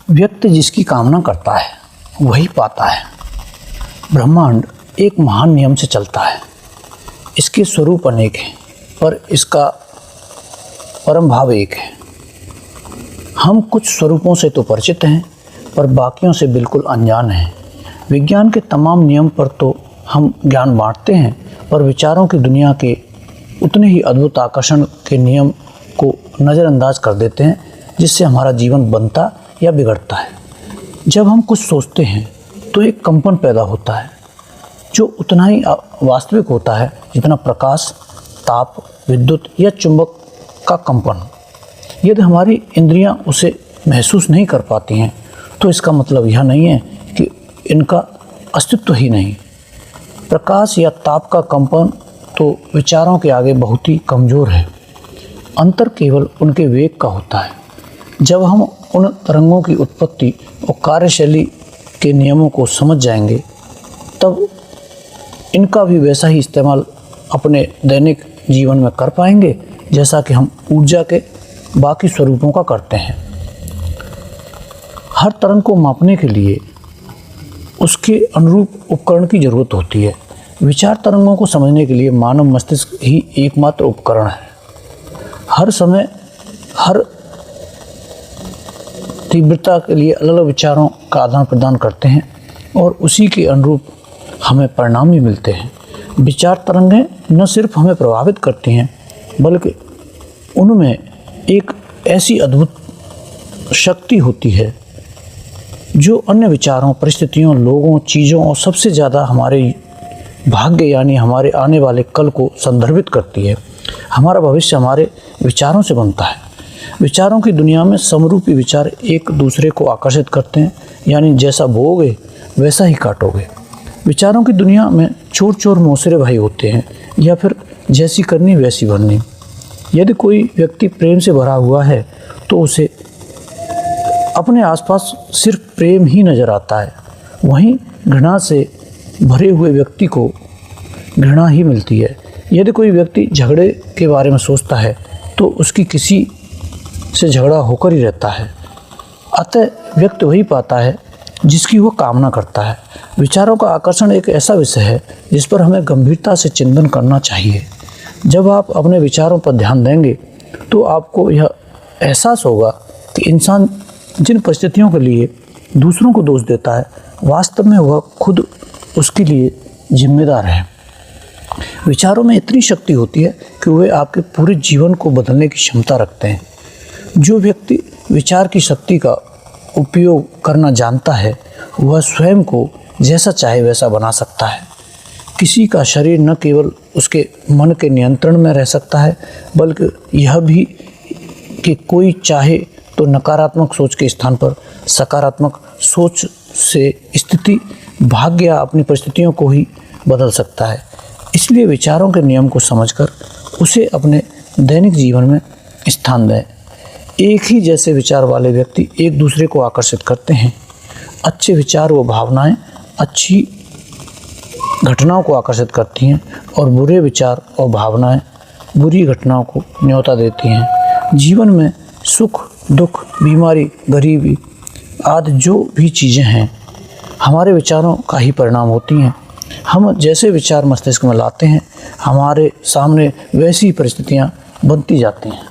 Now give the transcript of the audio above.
व्यक्ति जिसकी कामना करता है वही पाता है। ब्रह्मांड एक महान नियम से चलता है। इसके स्वरूप अनेक हैं पर इसका परम भाव एक है। हम कुछ स्वरूपों से तो परिचित हैं पर बाकियों से बिल्कुल अनजान हैं। विज्ञान के तमाम नियम पर तो हम ज्ञान बांटते हैं पर विचारों की दुनिया के उतने ही अद्भुत आकर्षण के नियम को नज़रअंदाज कर देते हैं जिससे हमारा जीवन बनता या बिगड़ता है। जब हम कुछ सोचते हैं तो एक कंपन पैदा होता है जो उतना ही वास्तविक होता है जितना प्रकाश, ताप, विद्युत या चुंबक का कंपन। यदि हमारी इंद्रियां उसे महसूस नहीं कर पाती हैं तो इसका मतलब यह नहीं है कि इनका अस्तित्व ही नहीं। प्रकाश या ताप का कंपन तो विचारों के आगे बहुत ही कमज़ोर है। अंतर केवल उनके वेग का होता है। जब हम उन तरंगों की उत्पत्ति और कार्यशैली के नियमों को समझ जाएंगे तब इनका भी वैसा ही इस्तेमाल अपने दैनिक जीवन में कर पाएंगे जैसा कि हम ऊर्जा के बाकी स्वरूपों का करते हैं। हर तरंग को मापने के लिए उसके अनुरूप उपकरण की ज़रूरत होती है। विचार तरंगों को समझने के लिए मानव मस्तिष्क ही एकमात्र उपकरण है। हर समय हर तीव्रता के लिए अलग अलग विचारों का आदान प्रदान करते हैं और उसी के अनुरूप हमें परिणाम भी मिलते हैं। विचार तरंगें न सिर्फ हमें प्रभावित करती हैं बल्कि उनमें एक ऐसी अद्भुत शक्ति होती है जो अन्य विचारों, परिस्थितियों, लोगों, चीज़ों और सबसे ज़्यादा हमारे भाग्य यानी हमारे आने वाले कल को संदर्भित करती है। हमारा भविष्य हमारे विचारों से बनता है। विचारों की दुनिया में समरूपी विचार एक दूसरे को आकर्षित करते हैं, यानी जैसा बोओगे वैसा ही काटोगे। विचारों की दुनिया में चोर चोर मौसरे भाई होते हैं या फिर जैसी करनी वैसी भरनी। यदि कोई व्यक्ति प्रेम से भरा हुआ है तो उसे अपने आसपास सिर्फ प्रेम ही नज़र आता है। वहीं घृणा से भरे हुए व्यक्ति को घृणा ही मिलती है। यदि कोई व्यक्ति झगड़े के बारे में सोचता है तो उसकी किसी से झगड़ा होकर ही रहता है। अतः व्यक्ति वही पाता है जिसकी वो कामना करता है। विचारों का आकर्षण एक ऐसा विषय है जिस पर हमें गंभीरता से चिंतन करना चाहिए। जब आप अपने विचारों पर ध्यान देंगे तो आपको यह एहसास होगा कि इंसान जिन परिस्थितियों के लिए दूसरों को दोष देता है वास्तव में वह खुद उसके लिए जिम्मेदार है। विचारों में इतनी शक्ति होती है कि वे आपके पूरे जीवन को बदलने की क्षमता रखते हैं। जो व्यक्ति विचार की शक्ति का उपयोग करना जानता है वह स्वयं को जैसा चाहे वैसा बना सकता है। किसी का शरीर न केवल उसके मन के नियंत्रण में रह सकता है बल्कि यह भी कि कोई चाहे तो नकारात्मक सोच के स्थान पर सकारात्मक सोच से स्थिति, भाग्य या अपनी परिस्थितियों को ही बदल सकता है। इसलिए विचारों के नियम को समझकर उसे अपने दैनिक जीवन में स्थान दें। एक ही जैसे विचार वाले व्यक्ति एक दूसरे को आकर्षित करते हैं। अच्छे विचार व भावनाएं अच्छी घटनाओं को आकर्षित करती हैं और बुरे विचार और भावनाएं बुरी घटनाओं को न्योता देती हैं। जीवन में सुख, दुख, बीमारी, गरीबी आदि जो भी चीज़ें हैं हमारे विचारों का ही परिणाम होती हैं। हम जैसे विचार मस्तिष्क में लाते हैं हमारे सामने वैसी परिस्थितियाँ बनती जाती हैं।